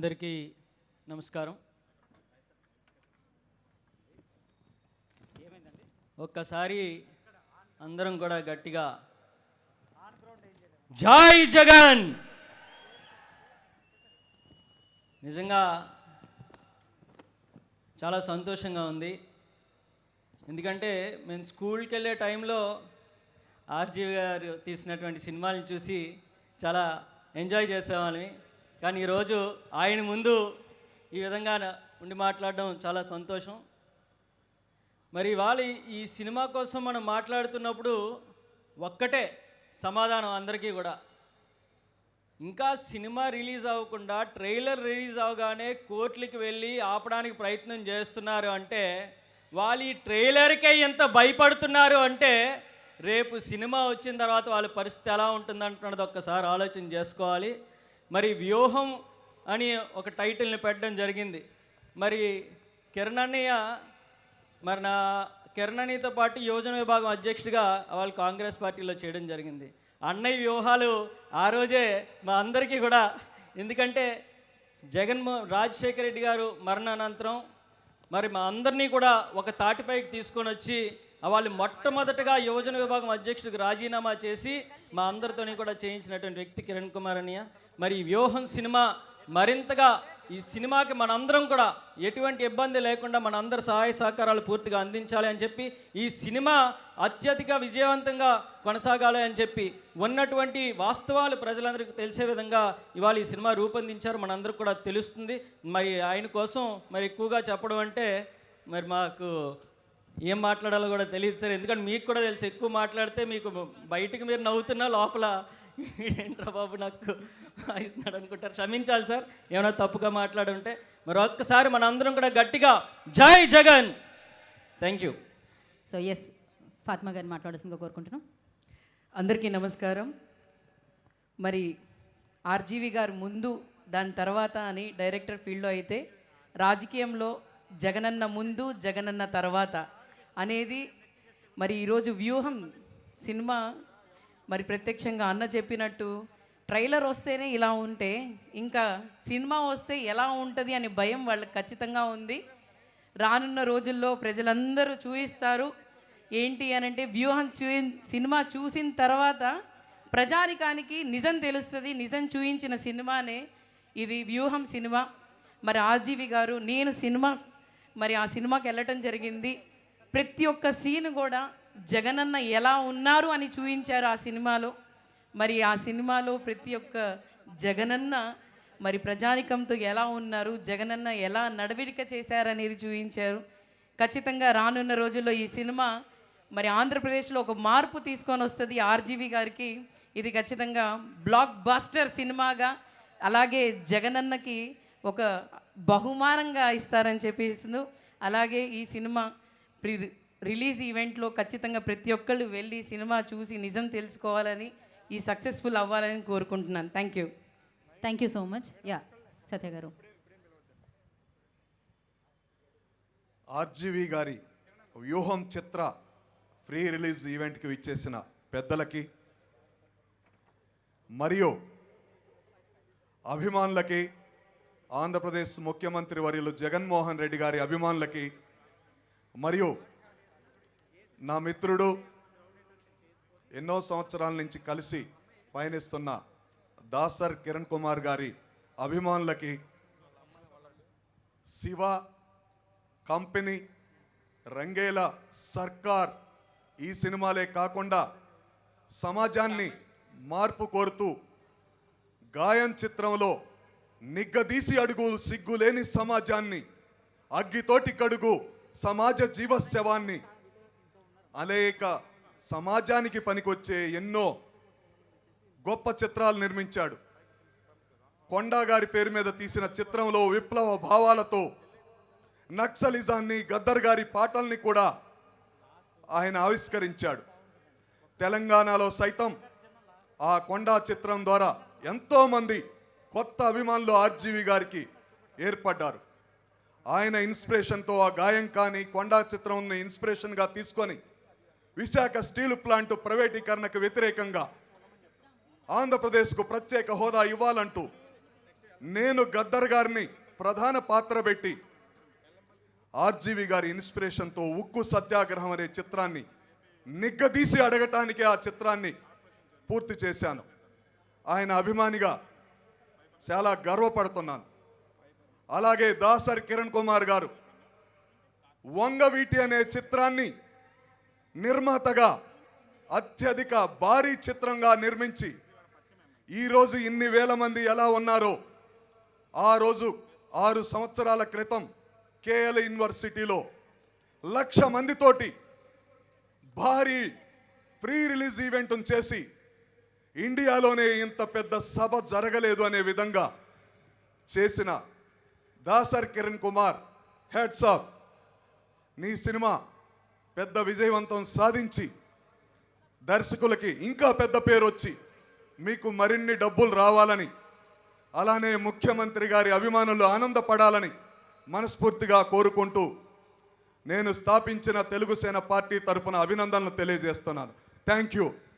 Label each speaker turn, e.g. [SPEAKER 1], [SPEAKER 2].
[SPEAKER 1] అందరికీ నమస్కారం. ఒక్కసారి అందరం కూడా గట్టిగా జై జగన్. నిజంగా చాలా సంతోషంగా ఉంది. ఎందుకంటే మేము స్కూల్కి వెళ్ళే టైంలో ఆర్జీవి గారు తీసినటువంటి సినిమాలను చూసి చాలా ఎంజాయ్ చేసేవాళ్ళని. కానీ ఈరోజు ఆయన ముందు ఈ విధంగా ఉండి మాట్లాడడం చాలా సంతోషం. మరి ఇవాళ ఈ సినిమా కోసం మనం మాట్లాడుతున్నప్పుడు ఒక్కటే సమాధానం అందరికీ కూడా, ఇంకా సినిమా రిలీజ్ అవ్వకుండా ట్రైలర్ రిలీజ్ అవ్వగానే కోర్టులకి వెళ్ళి ఆపడానికి ప్రయత్నం చేస్తున్నారు అంటే, వాళ్ళు ఈ ట్రైలర్కే ఎంత భయపడుతున్నారు అంటే, రేపు సినిమా వచ్చిన తర్వాత వాళ్ళ పరిస్థితి ఎలా ఉంటుందంటున్నది ఒక్కసారి ఆలోచన చేసుకోవాలి. మరి వ్యూహం అని ఒక టైటిల్ని పెట్టడం జరిగింది. మరి కిరణ్ అన్నయ్య, మరి నా కిరణ్ అన్నయ్యతో పాటు యువజన విభాగం అధ్యక్షుడిగా వాళ్ళు కాంగ్రెస్ పార్టీలో చేయడం జరిగింది. అన్నయ్య వ్యూహాలు ఆ రోజే మా అందరికీ కూడా, ఎందుకంటే రాజశేఖర రెడ్డి గారు మరణానంతరం మరి మా అందరినీ కూడా ఒక తాటిపైకి తీసుకొని వచ్చి వాళ్ళు మొట్టమొదటగా యువజన విభాగం అధ్యక్షుడికి రాజీనామా చేసి మా అందరితోని కూడా చేయించినటువంటి వ్యక్తి కిరణ్ కుమార్ అన్నయ్య. మరి ఈ వ్యూహం సినిమా మరింతగా ఈ సినిమాకి మనందరం కూడా ఎటువంటి ఇబ్బంది లేకుండా మనందరి సహాయ సహకారాలు పూర్తిగా అందించాలి అని చెప్పి, ఈ సినిమా అత్యధిక విజయవంతంగా కొనసాగాలి అని చెప్పి ఉన్నటువంటి వాస్తవాలు ప్రజలందరికీ తెలిసే విధంగా ఇవాళ ఈ సినిమా రూపొందించారు. మనందరికీ కూడా తెలుస్తుంది. మరి ఆయన కోసం మరి ఎక్కువగా చెప్పడం అంటే మరి మాకు ఏం మాట్లాడాలో కూడా తెలియదు సార్. ఎందుకంటే మీకు కూడా తెలుసు, ఎక్కువ మాట్లాడితే మీకు బయటికి మీరు నవ్వుతున్నా లోపల ఏంట్రా బాబు నాకు ఇస్తున్నాడు అనుకుంటారు. క్షమించాలి సార్ ఏమైనా తప్పుగా మాట్లాడుంటే. మరి ఒక్కసారి మనందరం కూడా గట్టిగా జై Jagan. Thank you.
[SPEAKER 2] So yes, Fatima గారిని మాట్లాడాల్సిందిగా కోరుకుంటున్నాం.
[SPEAKER 3] అందరికీ నమస్కారం. మరి ఆర్జీవి గారు ముందు దాని తర్వాత అని డైరెక్టర్ ఫీల్డ్లో అయితే, రాజకీయంలో జగనన్న ముందు జగనన్న తర్వాత అనేది మరి ఈరోజు వ్యూహం సినిమా మరి ప్రత్యక్షంగా అన్న చెప్పినట్టు ట్రైలర్ వస్తేనే ఇలా ఉంటే ఇంకా సినిమా వస్తే ఎలా ఉంటుంది అని భయం వాళ్ళకి ఖచ్చితంగా ఉంది. రానున్న రోజుల్లో ప్రజలందరూ చూయిస్తారు. ఏంటి అని అంటే, వ్యూహం సినిమా చూసిన తర్వాత ప్రజానికానికి నిజం తెలుస్తుంది. నిజం చూయించిన సినిమానే ఇది వ్యూహం సినిమా. మరి ఆర్జీవి గారు, నేను సినిమా మరి ఆ సినిమాకి వెళ్ళటం జరిగింది. ప్రతి ఒక్క సీన్ కూడా జగనన్న ఎలా ఉన్నారు అని చూపించారు ఆ సినిమాలో. మరి ఆ సినిమాలో ప్రతి ఒక్క జగనన్న మరి ప్రజానికంతో ఎలా ఉన్నారు, జగనన్న ఎలా నడవడిక చేశారనేది చూపించారు. ఖచ్చితంగా రానున్న రోజుల్లో ఈ సినిమా మరి ఆంధ్రప్రదేశ్లో ఒక మార్పు తీసుకొని వస్తుంది ఆర్జీవి గారికి. ఇది ఖచ్చితంగా బ్లాక్ బాస్టర్ సినిమాగా, అలాగే జగనన్నకి ఒక బహుమానంగా ఇస్తారని చెప్పేసి, అలాగే ఈ సినిమా రిలీజ్ ఈవెంట్లో ఖచ్చితంగా ప్రతి ఒక్కళ్ళు వెళ్ళి సినిమా చూసి నిజం తెలుసుకోవాలని, ఈ సక్సెస్ఫుల్ అవ్వాలని కోరుకుంటున్నాను. Thank you.
[SPEAKER 2] Thank you so much. Yeah, Satya గారు.
[SPEAKER 4] ఆర్జీవి గారి వ్యూహం చిత్ర ఫ్రీ రిలీజ్ ఈవెంట్కి విచ్చేసిన పెద్దలకి మరియు అభిమానులకి, ఆంధ్రప్రదేశ్ ముఖ్యమంత్రి వర్యులు జగన్మోహన్ రెడ్డి గారి అభిమానులకి, మరియు నా మిత్రుడు ఎన్నో సంవత్సరాల నుంచి కలిసి పయనిస్తున్న దాసర్ కిరణ్ కుమార్ గారి అభిమానులకి, శివ కంపెనీ, రంగేలా, సర్కార్ ఈ సినిమాలే కాకుండా సమాజాన్ని మార్పు కోరుతూ గాయం చిత్రంలో నిగ్గదీసి అడుగు సిగ్గులేని సమాజాన్ని, అగ్గితోటి కడుగు సమాజ జీవశవాన్ని, అనేక సమాజానికి పనికొచ్చే ఎన్నో గొప్ప చిత్రాలు నిర్మించాడు. కొండా గారి పేరు మీద తీసిన చిత్రంలో విప్లవ భావాలతో నక్సలిజాన్ని, గద్దర్ గారి పాటల్ని కూడా ఆయన ఆవిష్కరించాడు. తెలంగాణలో సైతం ఆ కొండా చిత్రం ద్వారా ఎంతోమంది కొత్త అభిమానులు ఆర్జీవి గారికి ఏర్పడ్డారు. ఆయన ఇన్స్పిరేషన్తో ఆ గాయం కానీ కొండా చిత్రంని ఇన్స్పిరేషన్గా తీసుకొని విశాఖ స్టీల్ ప్లాంట్ ప్రైవేటీకరణకు వ్యతిరేకంగా ఆంధ్రప్రదేశ్కు ప్రత్యేక హోదా ఇవ్వాలంటూ నేను గద్దర్ గారిని ప్రధాన పాత్ర పెట్టి ఆర్జీవి గారి ఇన్స్పిరేషన్తో ఉక్కు సత్యాగ్రహం అనే చిత్రాన్ని నిగ్గదీసి అడగటానికి ఆ చిత్రాన్ని పూర్తి చేశాను. ఆయన అభిమానిగా చాలా గర్వపడుతున్నాను. అలాగే దాసరి కిరణ్ కుమార్ గారు వంగవీటి అనే చిత్రాన్ని నిర్మాతగా అత్యధిక భారీ చిత్రంగా నిర్మించి ఈరోజు ఇన్ని వేల మంది ఎలా ఉన్నారో ఆ రోజు 6 సంవత్సరాల క్రితం కేఎల్ యూనివర్సిటీలో 1,00,000 మందితోటి భారీ ప్రీ రిలీజ్ ఈవెంట్ను చేసి ఇండియాలోనే ఇంత పెద్ద సభ జరగలేదు అనే విధంగా చేసిన దాసర్ కిరణ్ కుమార్, హెడ్స్ ఆఫ్. నీ సినిమా పెద్ద విజయవంతం సాధించి దర్శకులకి ఇంకా పెద్ద పేరు వచ్చి మీకు మరిన్ని డబ్బులు రావాలని, అలానే ముఖ్యమంత్రి గారి అభిమానులు ఆనందపడాలని మనస్ఫూర్తిగా కోరుకుంటూ నేను స్థాపించిన తెలుగు సేన పార్టీ తరపున అభినందనలు తెలియజేస్తున్నాను. Thank you.